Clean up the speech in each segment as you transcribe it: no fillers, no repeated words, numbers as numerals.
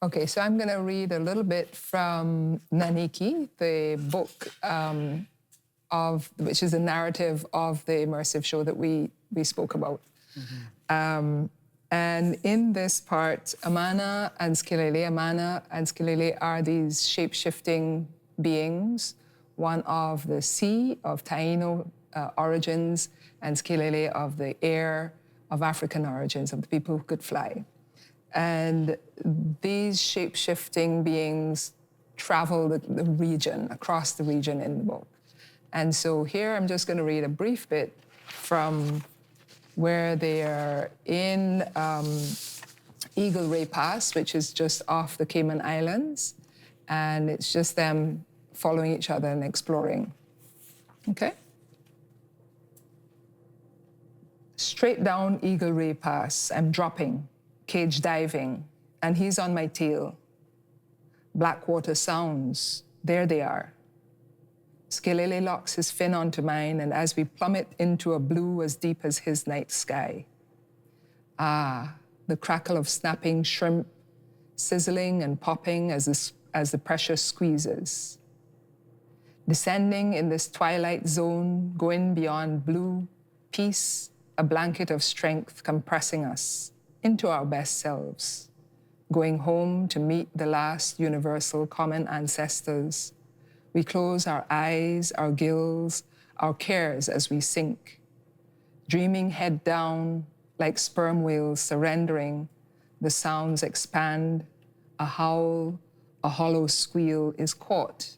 Okay, so I'm going to read a little bit from Naniki, the book which is a narrative of the immersive show that we spoke about. And in this part, Amana and Skilele are these shape-shifting beings, one of the sea, of Taino origins, and Skilele of the air, of African origins, of the people who could fly. And these shape-shifting beings travel the region, across the region in the book. And so here I'm just going to read a brief bit from where they are in Eagle Ray Pass, which is just off the Cayman Islands. And it's just them following each other and exploring. Okay? Straight down Eagle Ray Pass, I'm dropping, cage diving, and he's on my tail. Blackwater sounds, there they are. Skilele locks his fin onto mine, and as we plummet into a blue as deep as his night sky. Ah, the crackle of snapping shrimp, sizzling and popping as the pressure squeezes. Descending in this twilight zone, going beyond blue, peace, a blanket of strength compressing us into our best selves, going home to meet the last universal common ancestors. We close our eyes, our gills, our cares as we sink, dreaming head down like sperm whales surrendering. The sounds expand, a howl, a hollow squeal is caught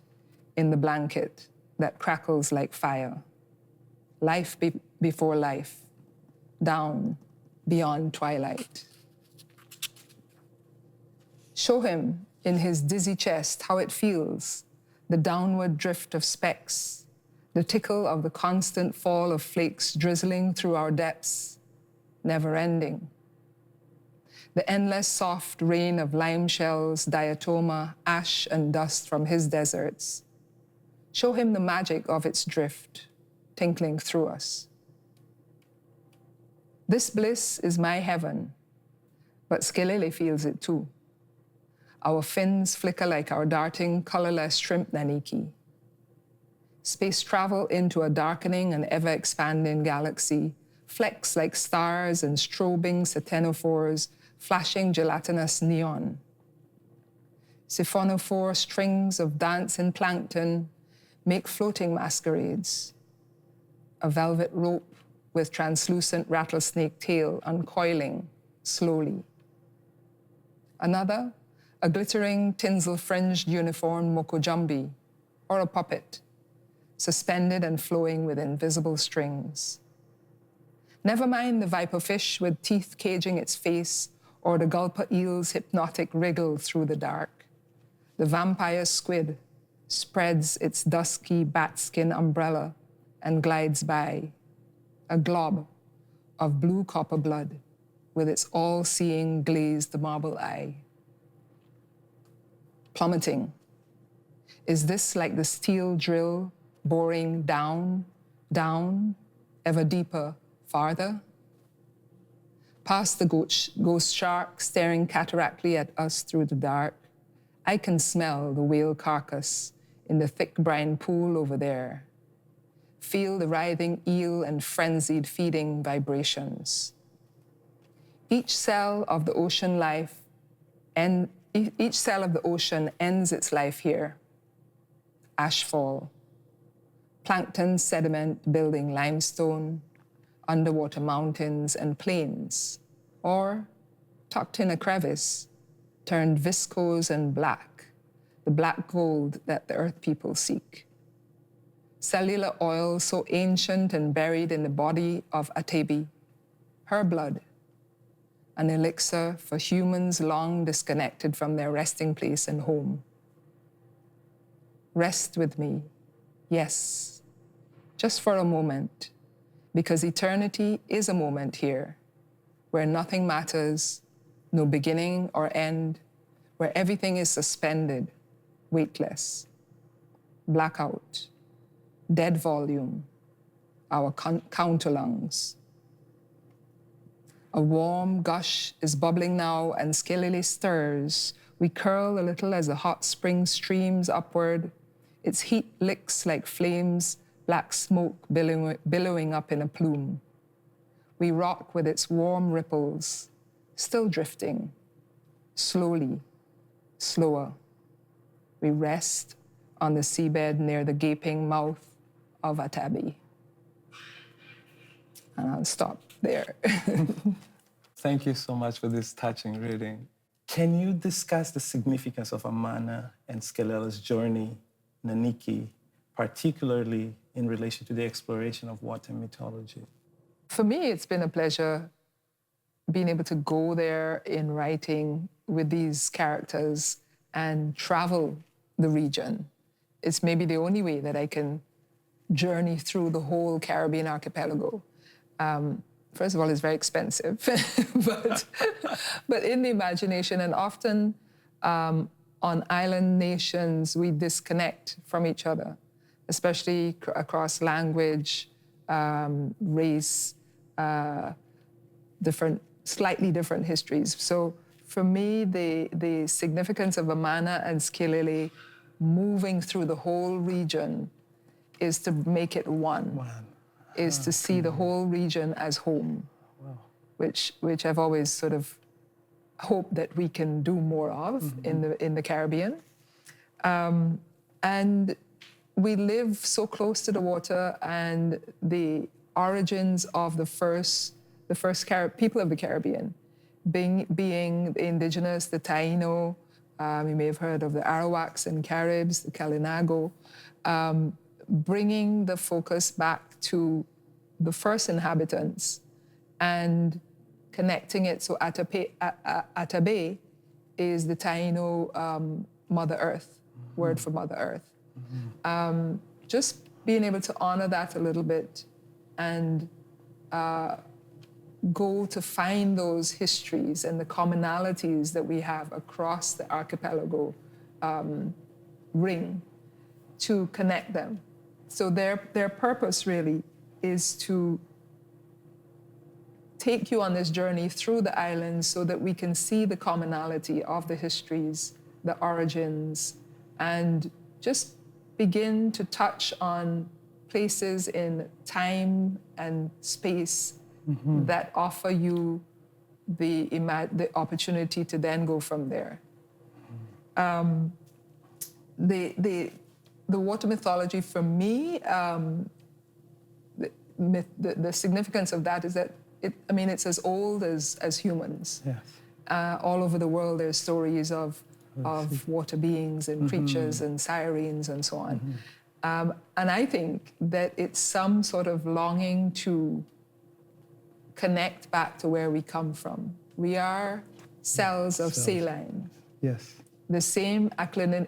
in the blanket that crackles like fire. Life before life, down beyond twilight. Show him in his dizzy chest how it feels, the downward drift of specks, the tickle of the constant fall of flakes drizzling through our depths, never ending. The endless soft rain of lime shells, diatoma, ash and dust from his deserts. Show him the magic of its drift, tinkling through us. This bliss is my heaven, but Skilele feels it too. Our fins flicker like our darting, colorless shrimp Naniki. Space travel into a darkening and ever-expanding galaxy, flecks like stars and strobing satenophores, flashing gelatinous neon. Siphonophore strings of dancing plankton make floating masquerades. A velvet rope with translucent rattlesnake tail uncoiling slowly. Another, a glittering tinsel-fringed uniform mokojumbi, or a puppet, suspended and flowing with invisible strings. Never mind the viperfish with teeth caging its face, or the gulper eel's hypnotic wriggle through the dark. The vampire squid spreads its dusky bat-skin umbrella and glides by, a glob of blue copper blood with its all-seeing glazed marble eye. Plummeting. Is this like the steel drill boring down, down, ever deeper, farther? Past the ghost shark staring cataractly at us through the dark, I can smell the whale carcass in the thick brine pool over there. Feel the writhing eel and frenzied feeding vibrations. Each cell of the ocean ends its life here. Ashfall, plankton sediment building limestone, underwater mountains and plains, or, tucked in a crevice, turned viscose and black, the black gold that the earth people seek. Cellular oil so ancient and buried in the body of Atebi, her blood, an elixir for humans long disconnected from their resting place and home. Rest with me, yes, just for a moment, because eternity is a moment here, where nothing matters, no beginning or end, where everything is suspended, weightless. Blackout, dead volume, our counterlungs. A warm gush is bubbling now and skillily stirs. We curl a little as the hot spring streams upward. Its heat licks like flames, black smoke billowing up in a plume. We rock with its warm ripples, still drifting, slowly, slower. We rest on the seabed near the gaping mouth of Atabi. And I'll stop there. Thank you so much for this touching reading. Can you discuss the significance of Amana and Skelela's journey, Naniki, particularly in relation to the exploration of water mythology? For me, it's been a pleasure being able to go there in writing with these characters and travel the region. It's maybe the only way that I can journey through the whole Caribbean archipelago. First of all, it's very expensive, but in the imagination, and often on island nations, we disconnect from each other, especially across language, race, slightly different histories. So for me, the significance of Amana and Skelele moving through the whole region is to make it one. Is to see the whole region as home, which I've always sort of hoped that we can do more of in the Caribbean. And we live so close to the water, and the origins of the first people of the Caribbean, being the indigenous, the Taino, you may have heard of the Arawaks and Caribs, the Kalinago, bringing the focus back to the first inhabitants and connecting it. So Atabe is the Taino Mother Earth, word for Mother Earth. Just being able to honor that a little bit and go to find those histories and the commonalities that we have across the archipelago ring to connect them. So their purpose really is to take you on this journey through the islands so that we can see the commonality of the histories, the origins, and just begin to touch on places in time and space that offer you the opportunity to then go from there. The water mythology for me, the significance of that is that it's as old as humans. Yes. All over the world, there's stories of water beings and creatures and sirens and so on. And I think that it's some sort of longing to connect back to where we come from. We are cells of saline. Yes. The same alkaline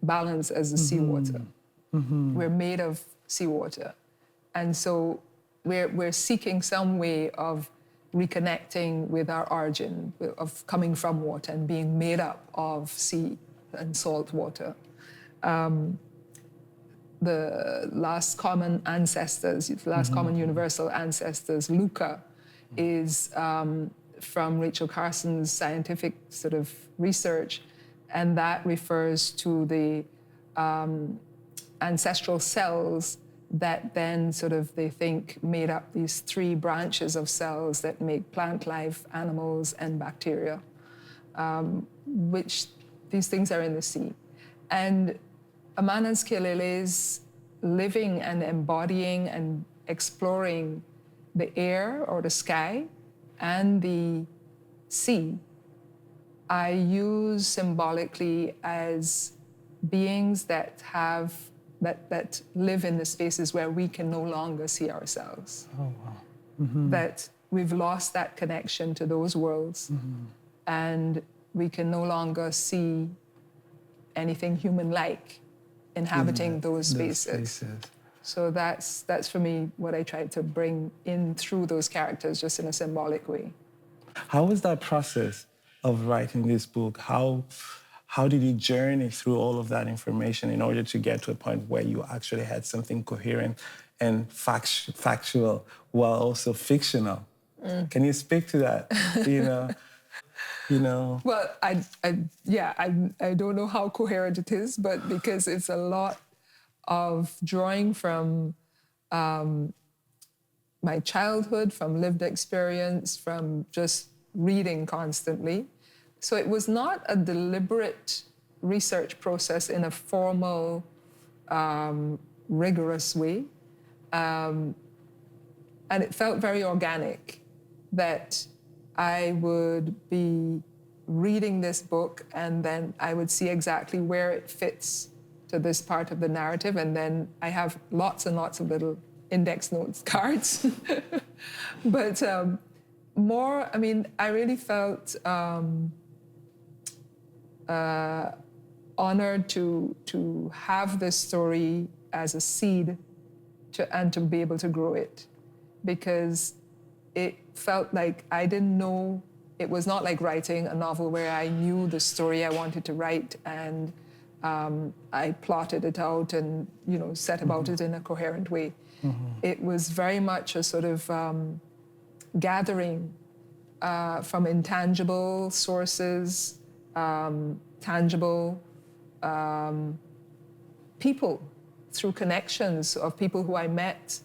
balance as the seawater. We're made of seawater. And so we're seeking some way of reconnecting with our origin, of coming from water and being made up of sea and salt water. The last common universal ancestors, Luca, is from Rachel Carson's scientific sort of research, and that refers to the ancestral cells that then sort of they think made up these three branches of cells that make plant life, animals, and bacteria, which these things are in the sea. And Amana Skelele's living and embodying and exploring the air or the sky and the sea, I use symbolically as beings that live in the spaces where we can no longer see ourselves. Oh, wow. That we've lost that connection to those worlds, and we can no longer see anything human-like inhabiting those spaces. So that's for me what I tried to bring in through those characters, just in a symbolic way. How was that process of writing this book? How did you journey through all of that information in order to get to a point where you actually had something coherent and factual while also fictional? Can you speak to that? Well, I don't know how coherent it is, but because it's a lot of drawing from my childhood, from lived experience, from just reading constantly. So it was not a deliberate research process in a formal, rigorous way. And it felt very organic that I would be reading this book and then I would see exactly where it fits to this part of the narrative. And then I have lots and lots of little index notes cards. But I really felt honored to have this story as a seed and to be able to grow it, because it felt like I didn't know. It was not like writing a novel where I knew the story I wanted to write and I plotted it out and set about it in a coherent way. It was very much a sort of gathering from intangible sources, tangible people, through connections of people who I met,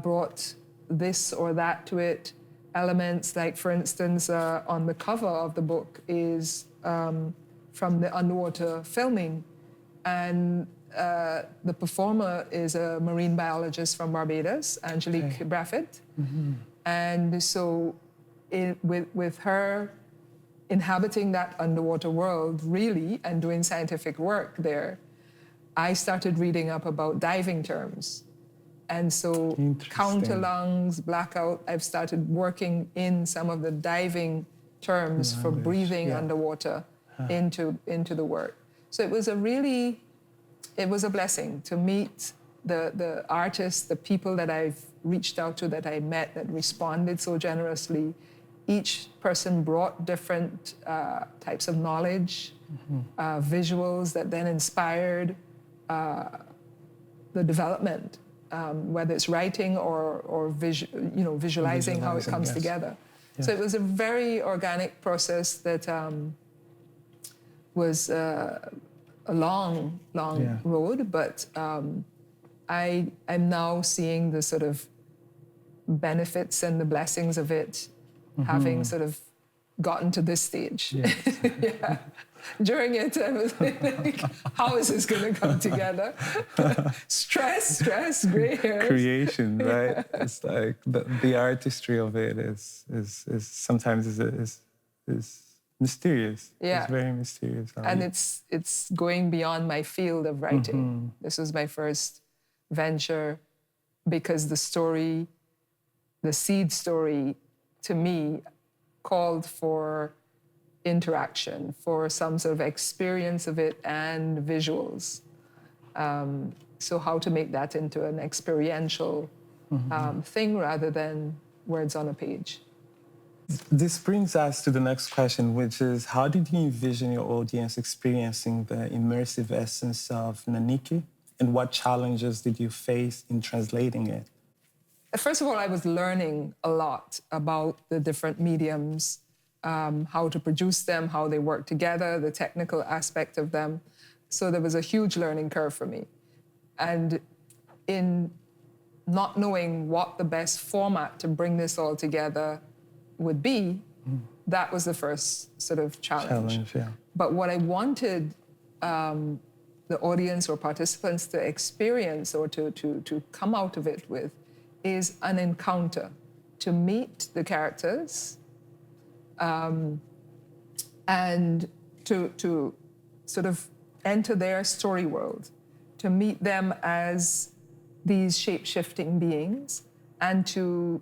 brought this or that to it. Elements like, for instance, on the cover of the book is from the underwater filming, and the performer is a marine biologist from Barbados, Angelique Braffett. And so with her inhabiting that underwater world, really, and doing scientific work there, I started reading up about diving terms. And so counter lungs, blackout, I've started working in some of the diving terms for breathing underwater into the work. So it was a blessing to meet the artists, the people that I've reached out to, that I met, that responded so generously. Each person brought different types of knowledge, visuals that then inspired the development, whether it's writing or visualizing how it comes together. So it was a very organic process that was a long road, but I'm now seeing the sort of benefits and the blessings of it, having sort of gotten to this stage. Yes. During it, I was like, how is this going to come together? Stress, gray hairs. Creation, right? It's like the artistry of it is sometimes mysterious. Yeah. It's very mysterious. And it's going beyond my field of writing. This was my first venture, because the seed story, to me, called for interaction, for some sort of experience of it and visuals. So how to make that into an experiential thing rather than words on a page. This brings us to the next question, which is, how did you envision your audience experiencing the immersive essence of Naniki, and what challenges did you face in translating it? First of all, I was learning a lot about the different mediums, how to produce them, how they work together, the technical aspect of them. So there was a huge learning curve for me. And in not knowing what the best format to bring this all together would be, that was the first sort of challenge. But what I wanted the audience or participants to experience or to come out of it with is an encounter, to meet the characters, and to sort of enter their story world, to meet them as these shape-shifting beings, and to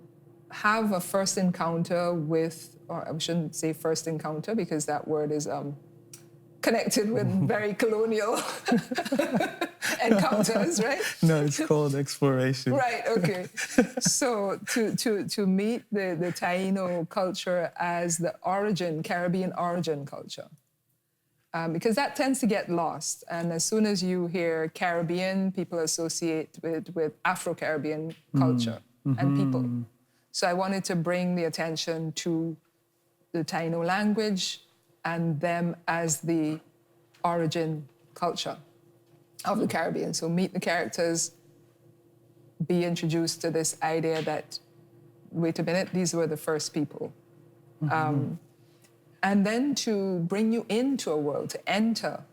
have a first encounter with, or I shouldn't say first encounter because that word is connected with very colonial encounters, right? No, it's called exploration. Right, okay. So to meet the Taino culture as the Caribbean origin culture. Because that tends to get lost. And as soon as you hear Caribbean, people associate it with Afro-Caribbean culture and people. So I wanted to bring the attention to the Taino language and them as the origin culture of the Caribbean. So meet the characters, be introduced to this idea that, wait a minute, these were the first people. And then to bring you into a world, to enter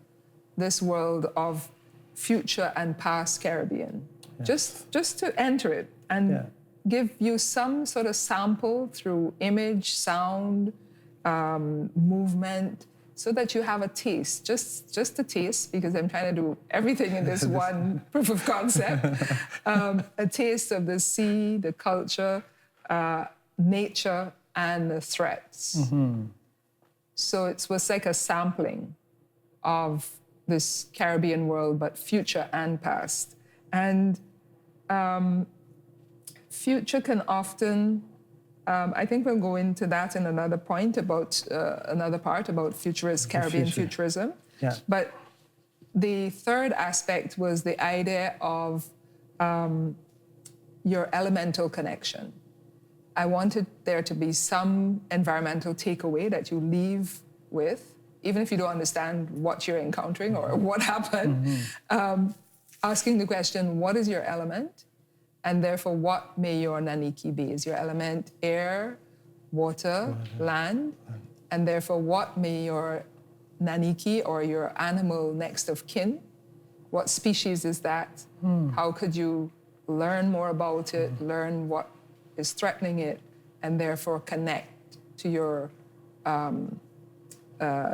this world of future and past Caribbean. Yes. Just to enter it and give you some sort of sample through image, sound, movement, so that you have a taste, just a taste, because I'm trying to do everything in this one proof of concept. A taste of the sea, the culture, nature, and the threats. So it was like a sampling of this Caribbean world, but future and past. And future can often, I think we'll go into that in another point about, another part about futurist, Caribbean futurism. Yeah. But the third aspect was the idea of your elemental connection. I wanted there to be some environmental takeaway that you leave with, even if you don't understand what you're encountering or what happened. Asking the question, what is your element? And therefore, what may your Naniki be? Is your element air, water, land? And therefore, what may your Naniki or your animal next of kin? What species is that? How could you learn more about it, learn what is threatening it, and therefore connect to your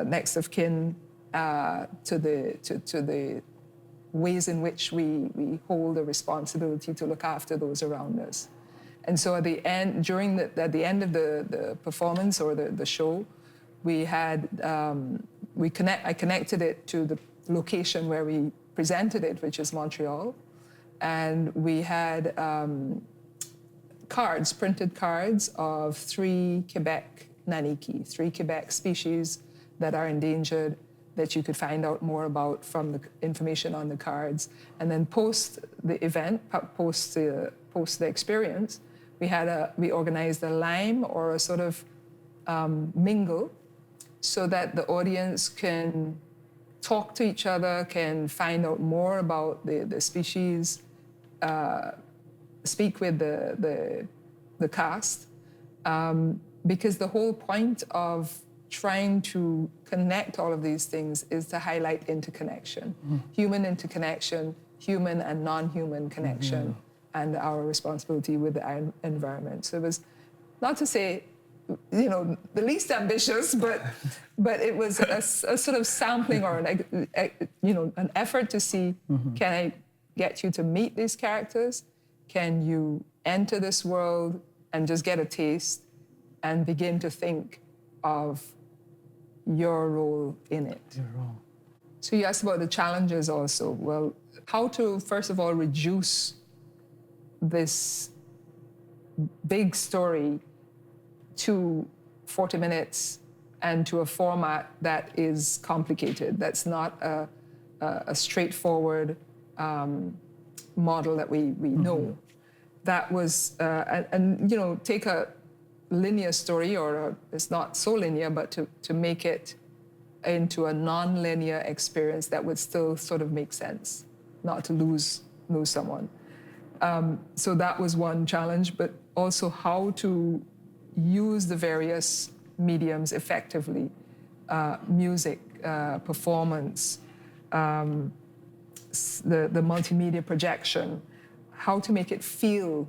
next of kin, to the ways in which we hold a responsibility to look after those around us. And so at the end, at the end of the performance or the show, we had I connected it to the location where we presented it, which is Montreal, and we had printed cards of 3 Quebec Naniki, 3 Quebec species that are endangered, that you could find out more about from the information on the cards. And then post the event, post the experience, we organized a lime or a sort of mingle, so that the audience can talk to each other, can find out more about the species, speak with the cast, because the whole point of trying to connect all of these things is to highlight interconnection, human interconnection, human and non-human connection, and our responsibility with the environment. So it was not to say, the least ambitious, but it was a sort of sampling or an effort to see, can I get you to meet these characters? Can you enter this world and just get a taste and begin to think of your role in it? Your role. So you asked about the challenges also. Well, how to, first of all, reduce this big story to 40 minutes and to a format that is complicated, that's not a straightforward model that we know. That was, take a linear story, or it's not so linear, but to make it into a non-linear experience that would still sort of make sense, not to lose someone. So that was one challenge, but also how to use the various mediums effectively, music, performance, the multimedia projection, how to make it feel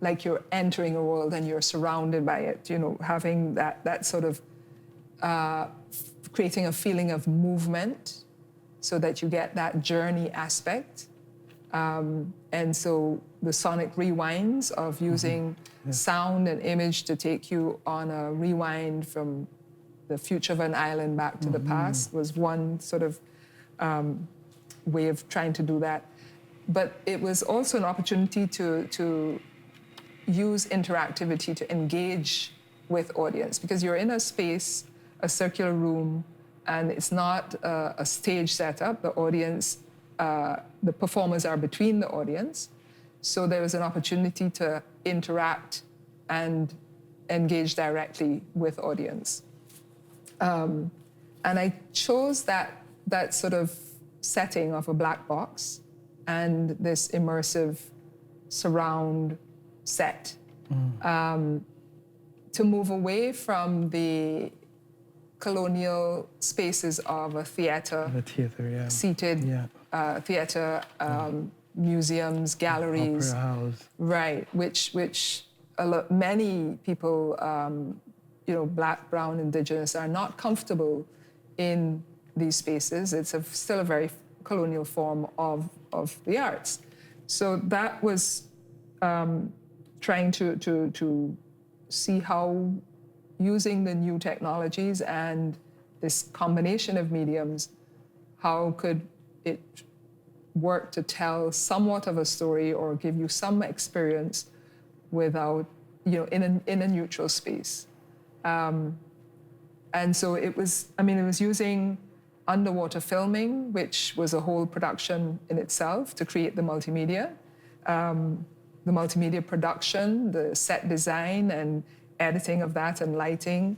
like you're entering a world and you're surrounded by it, having that sort of, creating a feeling of movement so that you get that journey aspect. And so the sonic rewinds of using sound and image to take you on a rewind from the future of an island back to the past was one sort of way of trying to do that. But it was also an opportunity to use interactivity to engage with audience, because you're in a space, a circular room, and it's not a stage setup. The audience, the performers are between the audience. So there was an opportunity to interact and engage directly with audience. And I chose that sort of setting of a black box and this immersive surround set to move away from the colonial spaces of a theater, seated theater, museums, galleries, opera house, right? Which many people, Black, Brown, Indigenous, are not comfortable in these spaces. It's still a very colonial form of the arts. So that was trying to see how using the new technologies and this combination of mediums, how could it work to tell somewhat of a story or give you some experience without, in a neutral space. And so it was using underwater filming, which was a whole production in itself to create the multimedia. The multimedia production, the set design and editing of that and lighting,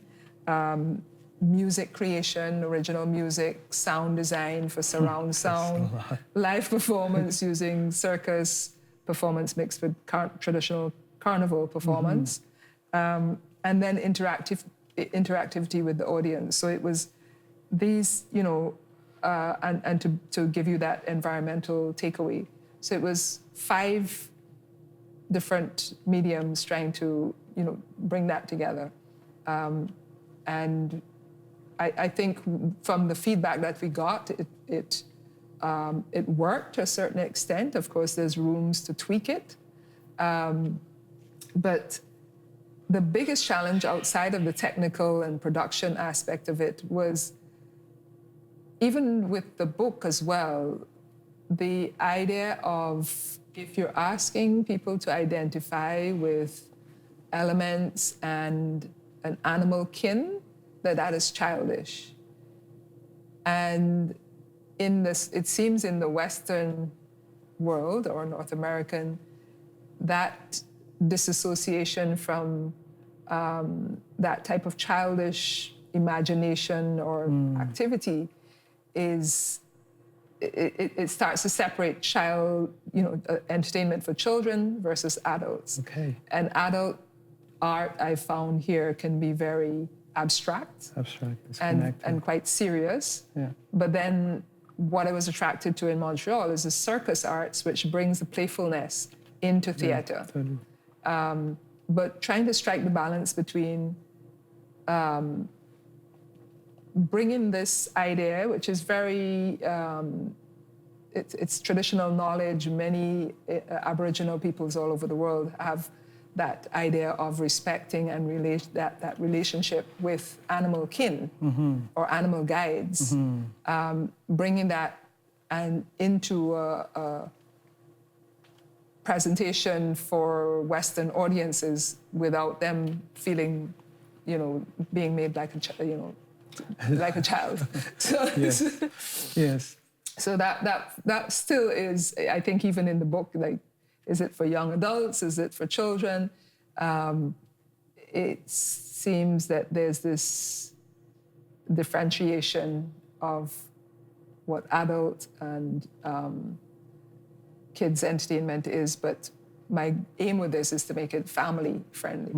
music creation, original music, sound design for surround sound, live performance using circus performance mixed with traditional carnival performance, and then interactivity with the audience. So it was these, and to give you that environmental takeaway. So it was 5 different mediums trying to, bring that together. And I think from the feedback that we got, it worked to a certain extent. Of course, there's rooms to tweak it. But the biggest challenge outside of the technical and production aspect of it was, even with the book as well, the idea of, if you're asking people to identify with elements and an animal kin, that is childish. And it seems in the Western world or North American, that disassociation from that type of childish imagination or activity it starts to separate entertainment for children versus adults. Okay. And adult art, I found here, can be very abstract and quite serious. Yeah. But then what I was attracted to in Montreal is the circus arts, which brings the playfulness into theater. Yeah, totally. But trying to strike the balance between bringing this idea, which is very, it's traditional knowledge. Many Aboriginal peoples all over the world have that idea of respecting and that relationship with animal kin or animal guides, bringing that and into a presentation for Western audiences without them feeling, being made like like a child. So, yes. So that still is, I think, even in the book, like, is it for young adults? Is it for children? It seems that there's this differentiation of what adult and kids' entertainment is, but my aim with this is to make it family friendly.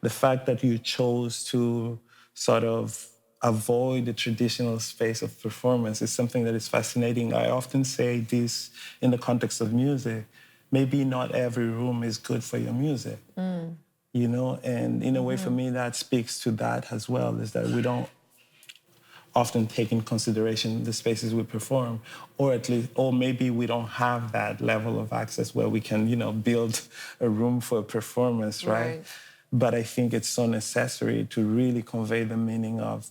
The fact that you chose to sort of avoid the traditional space of performance is something that is fascinating. I often say this in the context of music. Maybe not every room is good for your music, and in a way for me that speaks to that as well, is that we don't often take in consideration the spaces we perform, or maybe we don't have that level of access where we can, build a room for a performance, right? But I think it's so necessary to really convey the meaning of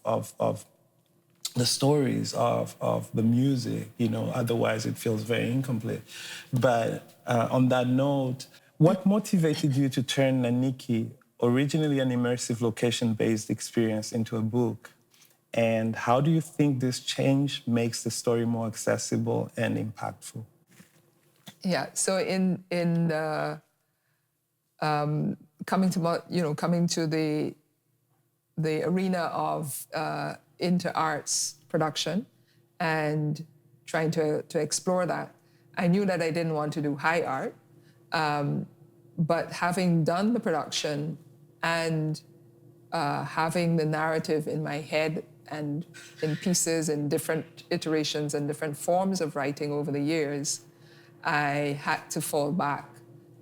the stories of the music, otherwise it feels very incomplete. But on that note, what motivated you to turn Naniki, originally an immersive location-based experience, into a book? And how do you think this change makes the story more accessible and impactful? Yeah, so in the coming to the arena of inter-arts production and trying to explore that. I knew that I didn't want to do high art, but having done the production and having the narrative in my head and in pieces and different iterations and different forms of writing over the years, I had to fall back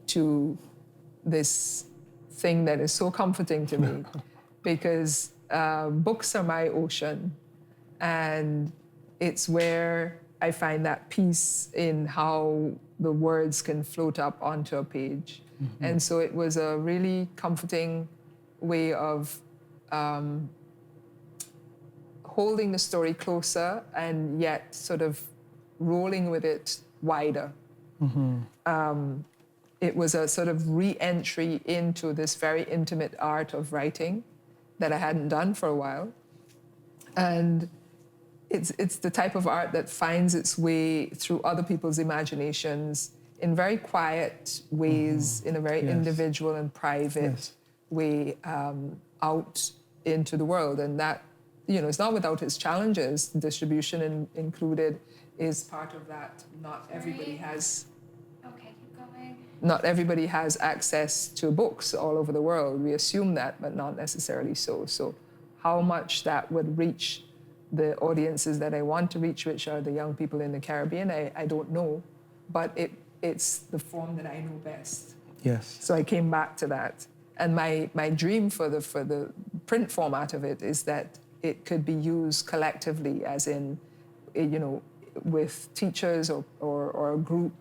to this thing that is so comforting to me because books are my ocean, and it's where I find that peace in how the words can float up onto a page. Mm-hmm. And so it was a really comforting way of holding the story closer and yet sort of rolling with it wider. Mm-hmm. It was a sort of re-entry into this very intimate art of writing that I hadn't done for a while. And it's the type of art that finds its way through other people's imaginations in very quiet ways, in a very individual and private way out into the world. And that, it's not without its challenges. Distribution included is part of that. Not everybody has... Okay, keep going. Not everybody has access to books all over the world. We assume that, but not necessarily so. So how much that would reach the audiences that I want to reach, which are the young people in the Caribbean, I don't know, but it's the form that I know best. Yes. So I came back to that. And my dream for the print format of it is that it could be used collectively, as in, with teachers or a group,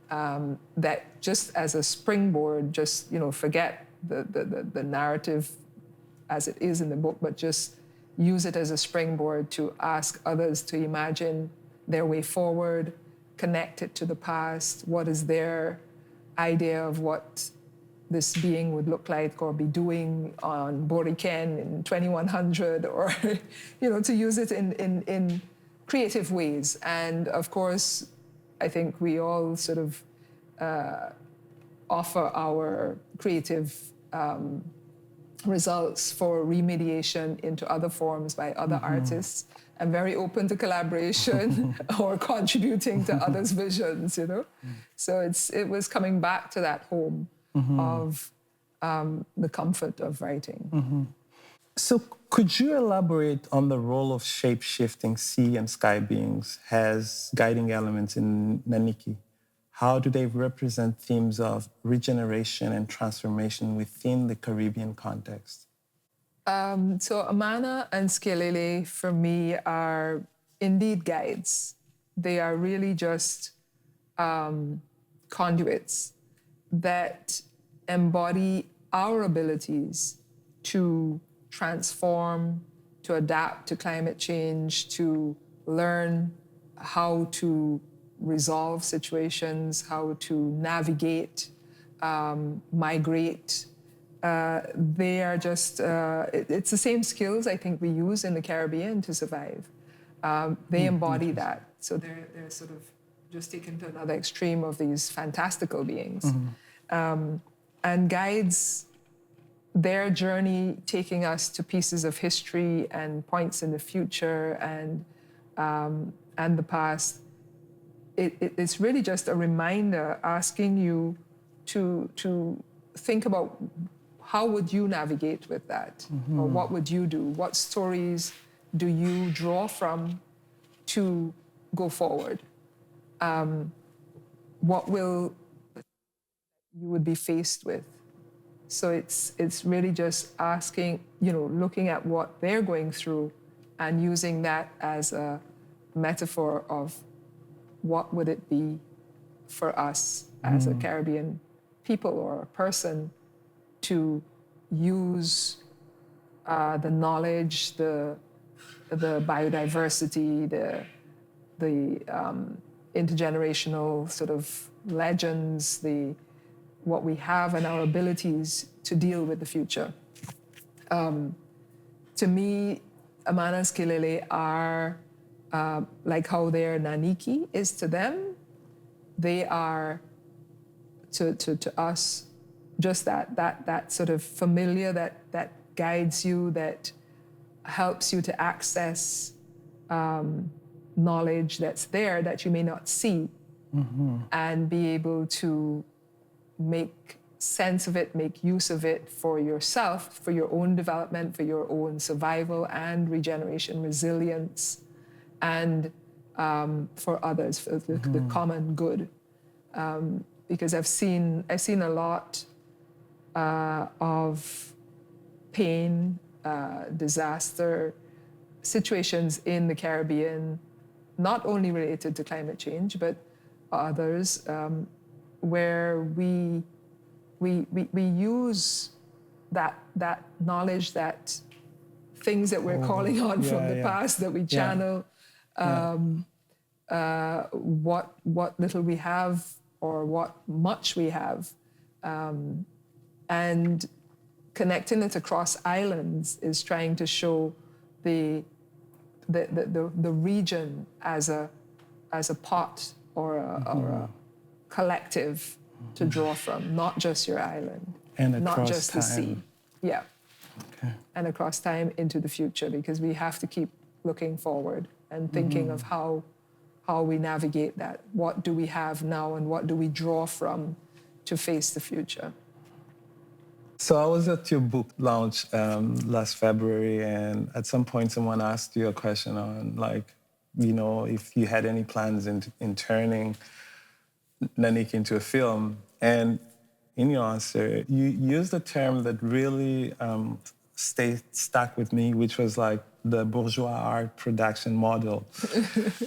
that just as a springboard, just, forget the narrative as it is in the book, but just use it as a springboard to ask others to imagine their way forward, connect it to the past. What is their idea of what this being would look like or be doing on Boriken in 2100, or, to use it in creative ways. And of course, I think we all sort of offer our creative results for remediation into other forms by other artists. I'm very open to collaboration or contributing to others' visions, So it was coming back to that home of the comfort of writing. So could you elaborate on the role of shape-shifting sea and sky beings as guiding elements in Naniki? How do they represent themes of regeneration and transformation within the Caribbean context? So Amana and Skelele, for me, are indeed guides. They are really just conduits that embody our abilities to transform, to adapt to climate change, to learn how to resolve situations, how to navigate, migrate. They are just, it's the same skills I think we use in the Caribbean to survive. They embody that. So they're sort of just taken to another extreme of these fantastical beings. And guides their journey taking us to pieces of history and points in the future and the past. It's really just a reminder asking you to think about how would you navigate with that? Or what would you do? What stories do you draw from to go forward? What will you would be faced with? So it's really just asking, looking at what they're going through and using that as a metaphor of what would it be for us as a Caribbean people or a person to use the knowledge, the biodiversity, the intergenerational sort of legends, what we have and our abilities to deal with the future. To me, Amana and Skelele are like how their Naniki is to them. They are to us just that sort of familiar that guides you, that helps you to access knowledge that's there that you may not see, and be able to make sense of it, make use of it for yourself, for your own development, for your own survival and regeneration, resilience, and for others, for the common good. Because I've seen a lot of pain, disaster, situations in the Caribbean, not only related to climate change, but others, where we use that knowledge, that things that we're calling on from the past, that we channel, what little we have or what much we have, and connecting it across islands is trying to show the region as a pot or a collective to draw from, not just your island, and not across just the sea. time. Yeah. Okay. And across time into the future, because we have to keep looking forward and thinking of how we navigate that. What do we have now and what do we draw from to face the future? So I was at your book launch last February, and at some point someone asked you a question on, like, you know, if you had any plans in turning Naniki into a film. And in your answer, you used a term that really stuck with me, which was like the Bourgeois Art Production model,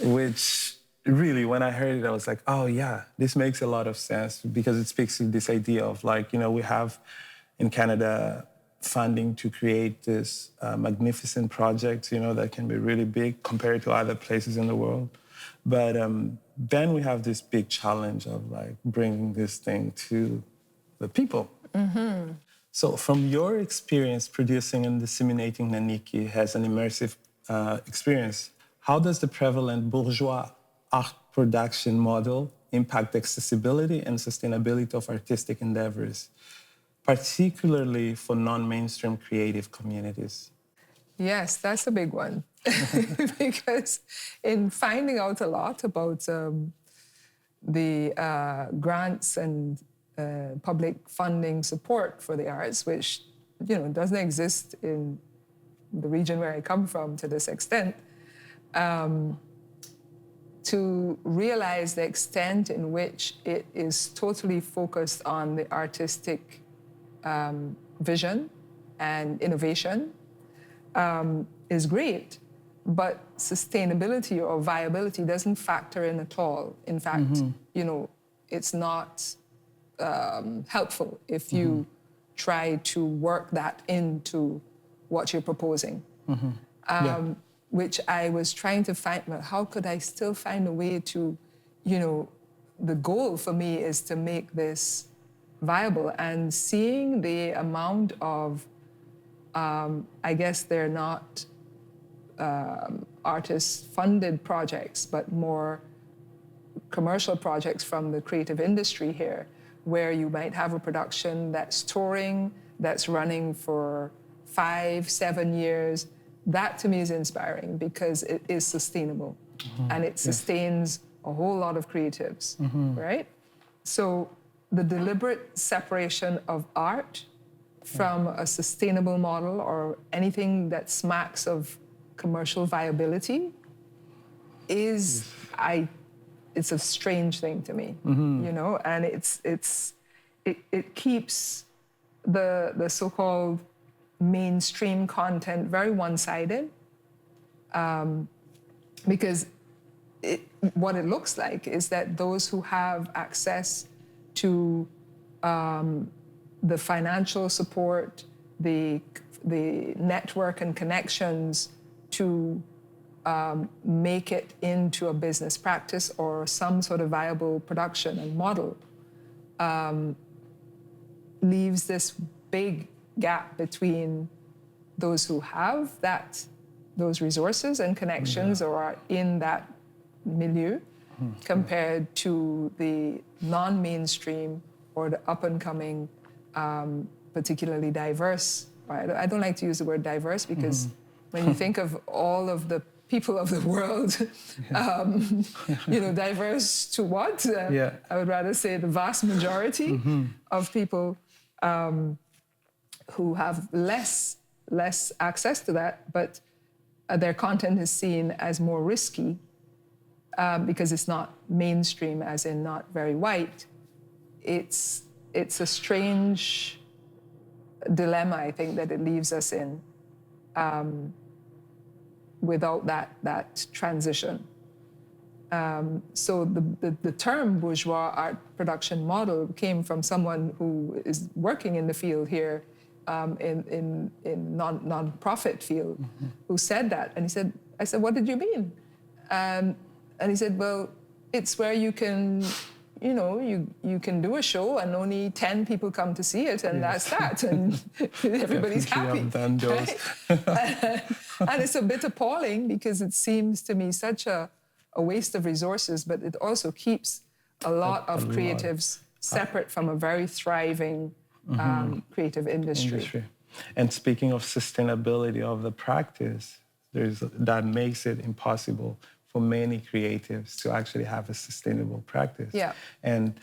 which really, when I heard it, I was like, oh yeah, this makes a lot of sense, because it speaks to this idea of, like, you know, we have in Canada funding to create this magnificent project, you know, that can be really big compared to other places in the world. But then we have this big challenge of, like, bringing this thing to the people. So from your experience producing and disseminating Naniki as an immersive experience, how does the prevalent bourgeois art production model impact accessibility and sustainability of artistic endeavors, particularly for non-mainstream creative communities? Yes, that's a big one. Because in finding out a lot about the grants and public funding support for the arts, which, you know, doesn't exist in the region where I come from to this extent, to realize the extent in which it is totally focused on the artistic vision and innovation is great, but sustainability or viability doesn't factor in at all. In fact, you know, it's not helpful if you try to work that into what you're proposing. Which I was trying to find, well, how could I still find a way to, you know, the goal for me is to make this viable, and seeing the amount of, I guess they're not artist-funded projects, but more commercial projects from the creative industry here, where you might have a production that's touring, that's running for 5-7 years. That to me is inspiring, because it is sustainable and it sustains a whole lot of creatives, right? So the deliberate separation of art from a sustainable model or anything that smacks of commercial viability is, it's a strange thing to me, you know, and it keeps the so-called mainstream content very one-sided, because what it looks like is that those who have access to the financial support, the network and connections to make it into a business practice or some sort of viable production and model, leaves this big gap between those who have those resources and connections or are in that milieu compared to the non-mainstream or the up-and-coming particularly diverse. Right? I don't like to use the word diverse because when you think of all of the people of the world, diverse to what? I would rather say the vast majority of people who have less access to that, but their content is seen as more risky because it's not mainstream, as in not very white. It's a strange dilemma, I think, that it leaves us in without that transition. So the term bourgeois art production model came from someone who is working in the field here, in non-profit field, who said that. And I said, what did you mean? And he said, well, it's where you can, you can do a show and only 10 people come to see it, and that's that, and everybody's happy. I've done those. Right? And it's a bit appalling because it seems to me such a waste of resources, but it also keeps a lot of creatives separate from a very thriving creative industry. And speaking of sustainability of the practice, that makes it impossible for many creatives to actually have a sustainable practice. Yeah. And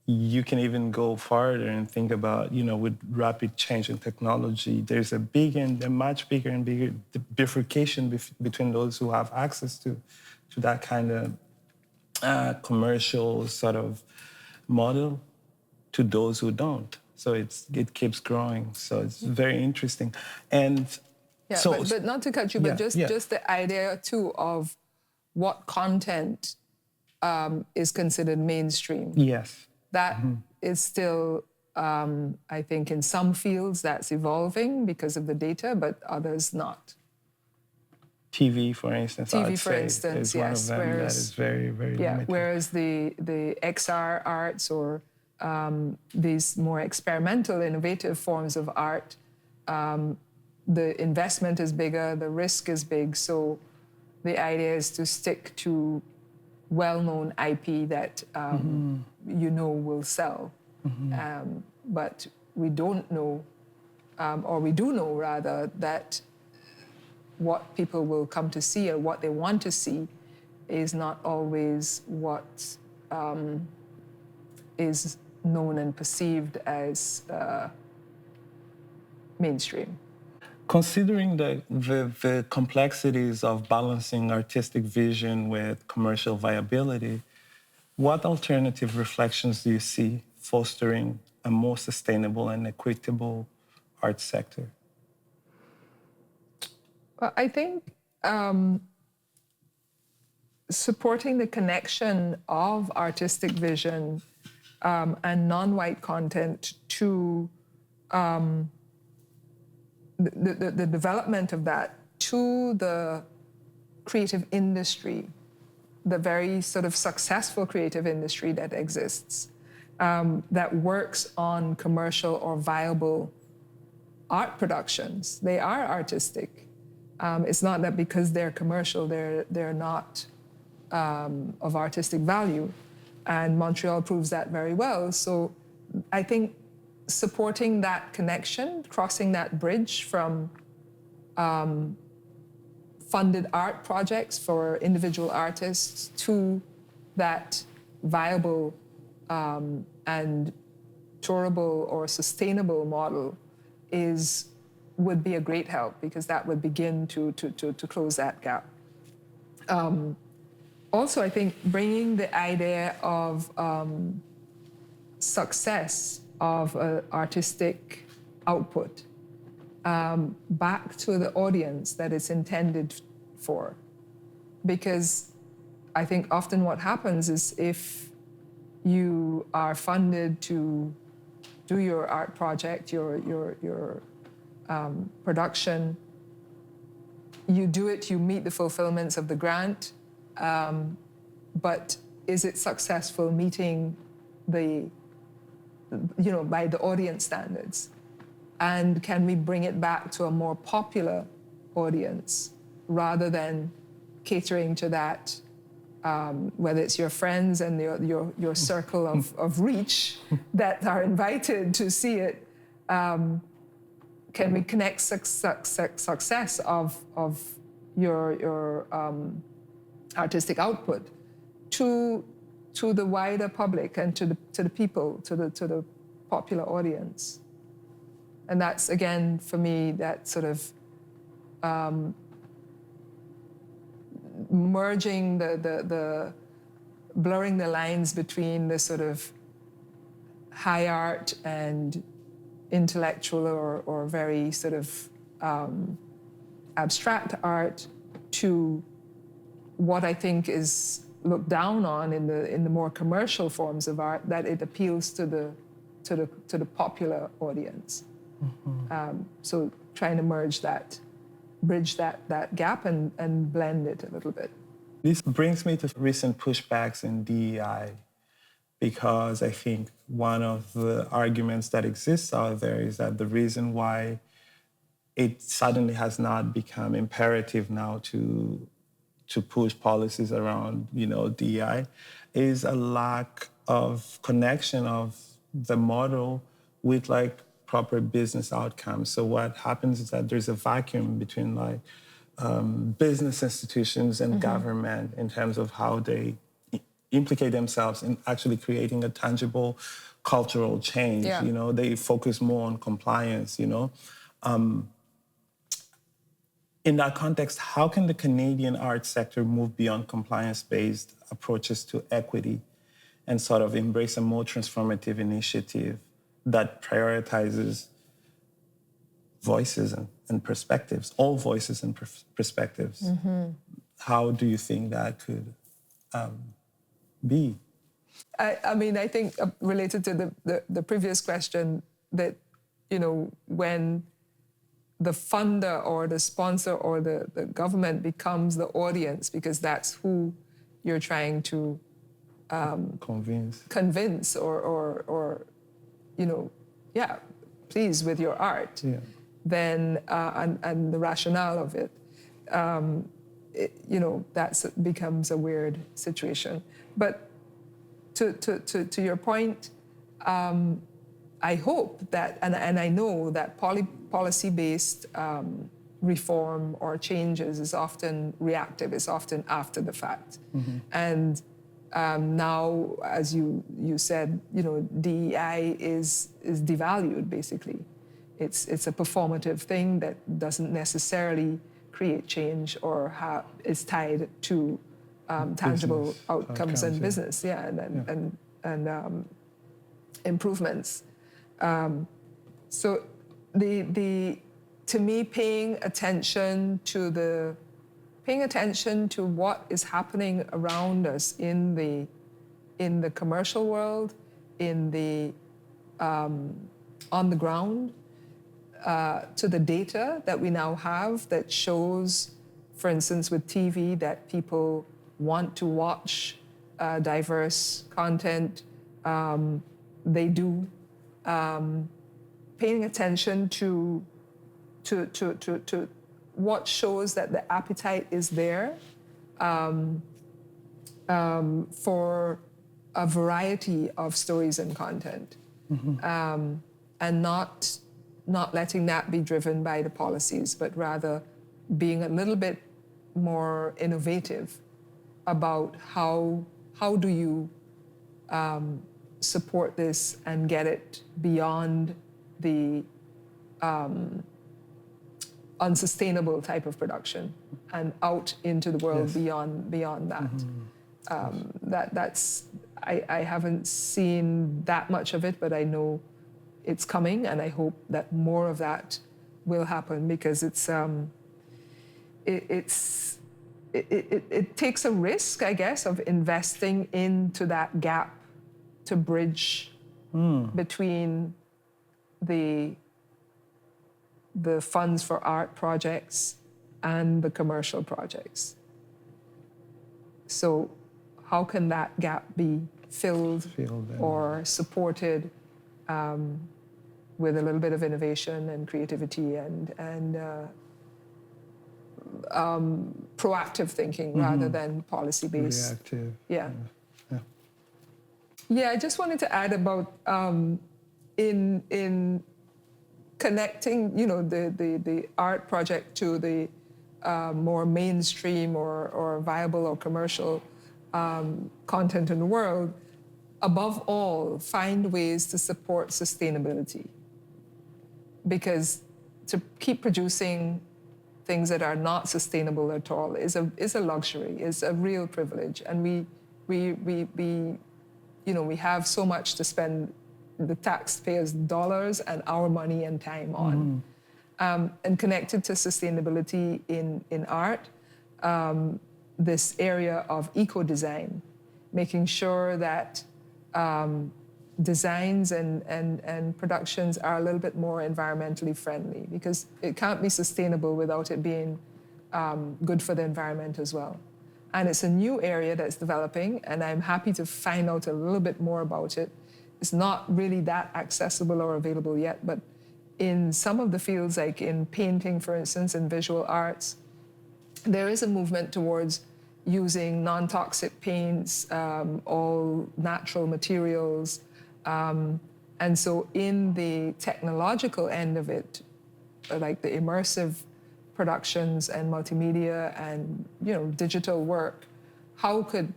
you can even go farther and think about, with rapid change in technology, there's a much bigger and bigger bifurcation between those who have access to that kind of commercial sort of model to those who don't. So it keeps growing. So it's very interesting. And but not to cut you, but just the idea too of what content is considered mainstream. Yes. That is still, I think, in some fields that's evolving because of the data, but others not. TV, for instance, yes. is one of them that is very, very limited. Whereas the XR arts or these more experimental, innovative forms of art, the investment is bigger, the risk is big. So the idea is to stick to well-known IP that will sell. But we don't know, or we do know rather, that what people will come to see or what they want to see is not always what is known and perceived as mainstream. Considering the complexities of balancing artistic vision with commercial viability, what alternative reflections do you see fostering a more sustainable and equitable art sector? Well, I think supporting the connection of artistic vision and non-white content to the development of that to the creative industry, the very sort of successful creative industry that exists, that works on commercial or viable art productions. They are artistic. It's not that because they're commercial, they're not of artistic value. And Montreal proves that very well. So I think supporting that connection, crossing that bridge from funded art projects for individual artists to that viable and tourable or sustainable model would be a great help, because that would begin to close that gap. Also, I think bringing the idea of success of artistic output back to the audience that it's intended for. Because I think often what happens is if you are funded to do your art project, your production, you do it, you meet the fulfillments of the grant, but is it successful meeting by the audience standards? And can we bring it back to a more popular audience rather than catering to that whether it's your friends and your circle of reach that are invited to see it, can we connect success of your artistic output to the wider public and to the people, to the popular audience? And that's, again, for me, that sort of merging blurring the lines between the sort of high art and intellectual or very sort of abstract art to what I think is looked down on in the more commercial forms of art, that it appeals to the popular audience. So trying to bridge that gap and blend it a little bit. This brings me to recent pushbacks in DEI, because I think one of the arguments that exists out there is that the reason why it suddenly has not become imperative now to push policies around, DEI, is a lack of connection of the model with proper business outcomes. So what happens is that there's a vacuum between business institutions and government in terms of how they implicate themselves in actually creating a tangible cultural change. Yeah. They focus more on compliance. In that context, how can the Canadian arts sector move beyond compliance-based approaches to equity and sort of embrace a more transformative initiative that prioritizes voices and perspectives, all voices and perspectives? How do you think that could be? I mean, I think related to the previous question, that, when the funder or the sponsor or the government becomes the audience, because that's who you're trying to convince or please with your art, then and the rationale of it, that becomes a weird situation. But to your point, I hope that, and I know that policy-based reform or changes is often reactive, is often after the fact. And now, as you said, DEI is devalued, basically. It's a performative thing that doesn't necessarily create change or is tied to tangible outcomes and business, and improvements. So to me, paying attention to what is happening around us in the commercial world, in the on the ground, to the data that we now have that shows, for instance, with TV, that people want to watch diverse content. They do. Paying attention to what shows that the appetite is there for a variety of stories and content, and not letting that be driven by the policies, but rather being a little bit more innovative about how do you support this and get it beyond the unsustainable type of production and out into the world beyond that. That's I haven't seen that much of it, but I know it's coming, and I hope that more of that will happen, because it takes a risk, I guess, of investing into that gap to bridge between the funds for art projects and the commercial projects. So how can that gap be filled or supported with a little bit of innovation and creativity and proactive thinking rather than policy-based. Reactive. Yeah. Yeah. Yeah, I just wanted to add about in connecting, the art project to the more mainstream or viable or commercial content in the world. Above all, find ways to support sustainability, because to keep producing things that are not sustainable at all is a luxury, is a real privilege, and we have so much to spend the taxpayers' dollars and our money and time on. And connected to sustainability in art, this area of eco-design, making sure that designs and productions are a little bit more environmentally friendly, because it can't be sustainable without it being good for the environment as well. And it's a new area that's developing, and I'm happy to find out a little bit more about it. It's not really that accessible or available yet, but in some of the fields, like in painting, for instance, in visual arts, there is a movement towards using non-toxic paints, all natural materials. And so in the technological end of it, like the immersive productions and multimedia and digital work, how could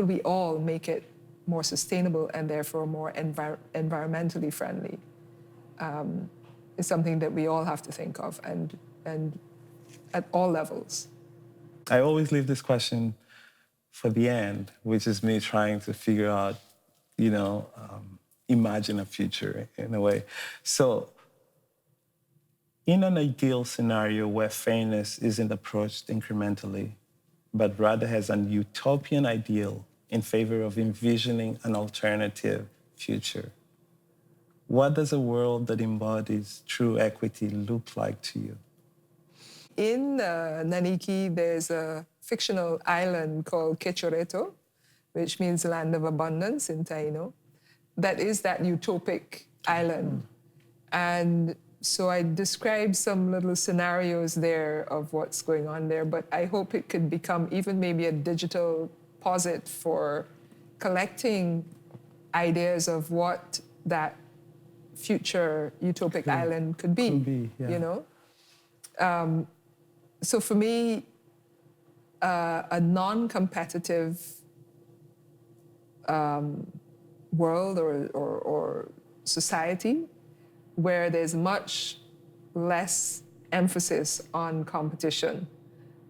we all make it more sustainable and therefore more environmentally friendly? Is something that we all have to think of, and at all levels. I always leave this question for the end, which is me trying to figure out, imagine a future in a way. So in an ideal scenario where fairness isn't approached incrementally, but rather has an utopian ideal in favor of envisioning an alternative future, what does a world that embodies true equity look like to you? In Naniki, there's a fictional island called Quechoreto, which means land of abundance in Taino. That is that utopic island. And so I described some little scenarios there of what's going on there, but I hope it could become even maybe a digital posit for collecting ideas of what that future utopic island could be, yeah. So for me, a non-competitive world or society where there's much less emphasis on competition,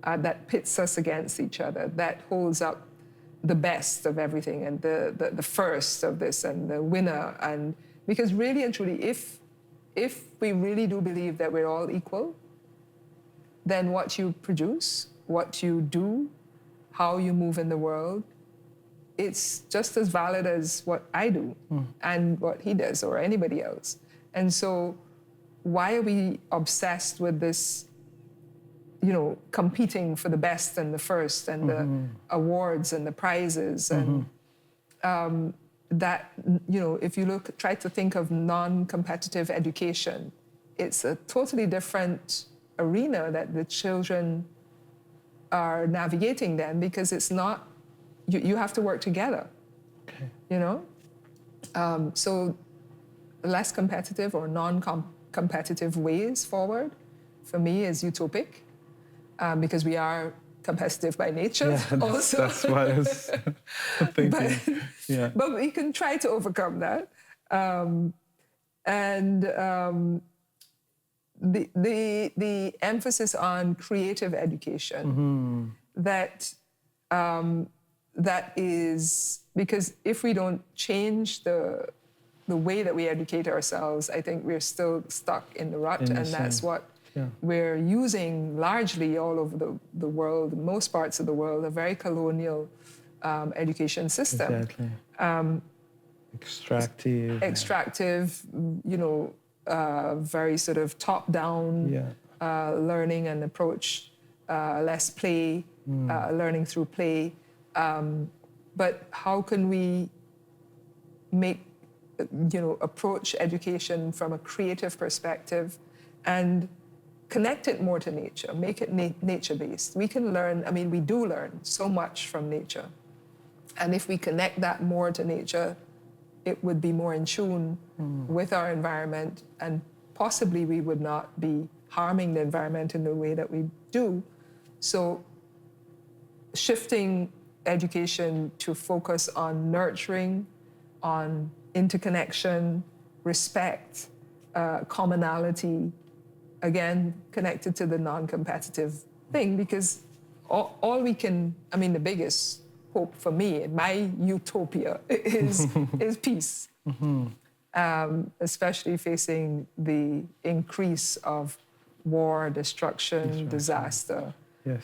that pits us against each other, that holds up the best of everything and the first of this and the winner. And because really and truly, if we really do believe that we're all equal, then what you produce, what you do, how you move in the world, it's just as valid as what I do and what he does or anybody else. And so why are we obsessed with this, competing for the best and the first and the awards and the prizes and that, if you try to think of non-competitive education, it's a totally different arena that the children are navigating then, because it's not, you have to work together, so less competitive or non-competitive ways forward for me is utopic, because we are competitive by nature also. That's what I was thinking. But we can try to overcome that. The emphasis on creative education, that is, because if we don't change the way that we educate ourselves, I think we're still stuck in the rut, and that's what we're using largely all over the world, most parts of the world, a very colonial education system. Exactly. Extractive, very sort of top-down learning and approach, less play, learning through play. But how can we approach education from a creative perspective and connect it more to nature, make it nature-based. We can learn, I mean, we do learn so much from nature. And if we connect that more to nature, it would be more in tune with our environment, and possibly we would not be harming the environment in the way that we do. So shifting education to focus on nurturing, on interconnection, respect, commonality, again, connected to the non-competitive thing, because all we can, I mean, the biggest hope for me, my utopia, is peace. Especially facing the increase of war, destruction, disaster. Yes.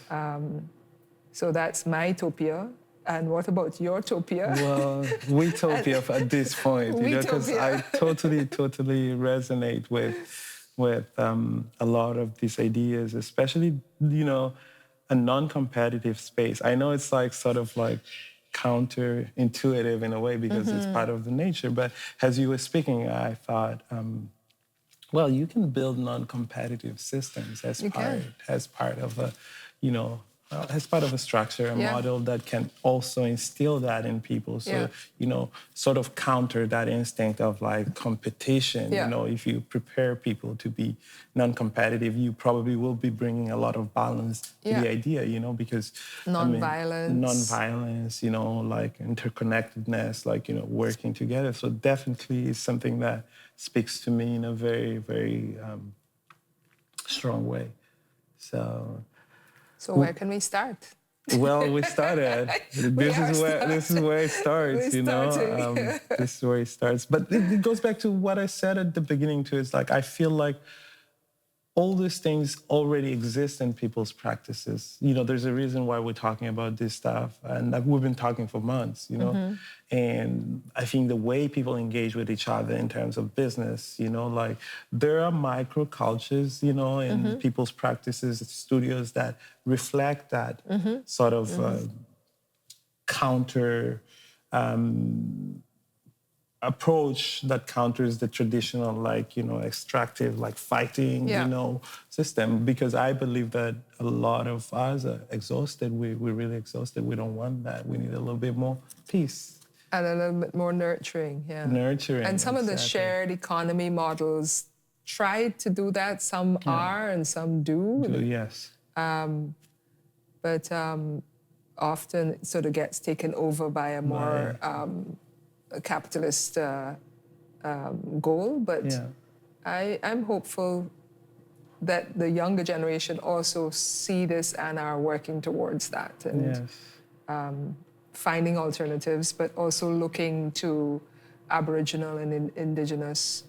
So that's my utopia. And what about your utopia? Well, utopia at this point, you know, because I totally resonate with a lot of these ideas, especially, you know, a non-competitive space. I know it's like sort of like counterintuitive in a way because it's part of the nature, but as you were speaking, I thought, well, you can build non-competitive systems as part of a, you know, as part of a structure, a model that can also instill that in people. So, you know, sort of counter that instinct of like competition. You know, if you prepare people to be non-competitive, you probably will be bringing a lot of balance to the idea, you know, because non-violence, non-violence, you know, like interconnectedness, like, you know, working together. So definitely is something that speaks to me in a very, very strong way. So where can we start? Well, we started. This is where it starts, you know. This is where it starts. But it goes back to what I said at the beginning too. It's like I feel like all these things already exist in people's practices. You know, there's a reason why we're talking about this stuff, and we've been talking for months, you know. And I think the way people engage with each other in terms of business, you know, like there are microcultures, you know, in people's practices, studios that reflect that sort of counter approach that counters the traditional, like, you know, extractive, like fighting, you know, system. Because I believe that a lot of us are exhausted. We're really exhausted. We don't want that. We need a little bit more peace. And a little bit more nurturing, Nurturing. And some of the shared economy models try to do that. Some are and some do. Yes. But often it sort of gets taken over by a more a capitalist goal, but I'm hopeful that the younger generation also see this and are working towards that, and finding alternatives, but also looking to Aboriginal and Indigenous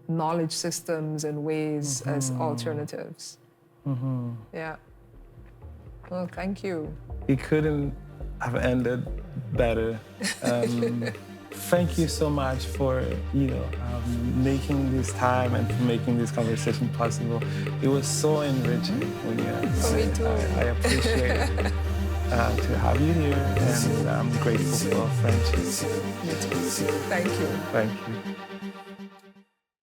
knowledge systems and ways as alternatives. Yeah. Well, thank you. It couldn't have ended better. Thank you so much for, you know, making this time and for making this conversation possible. It was so enriching, Oonya. For me too. I appreciate it to have you here, and I'm grateful for our friendship. Thank you. Thank you.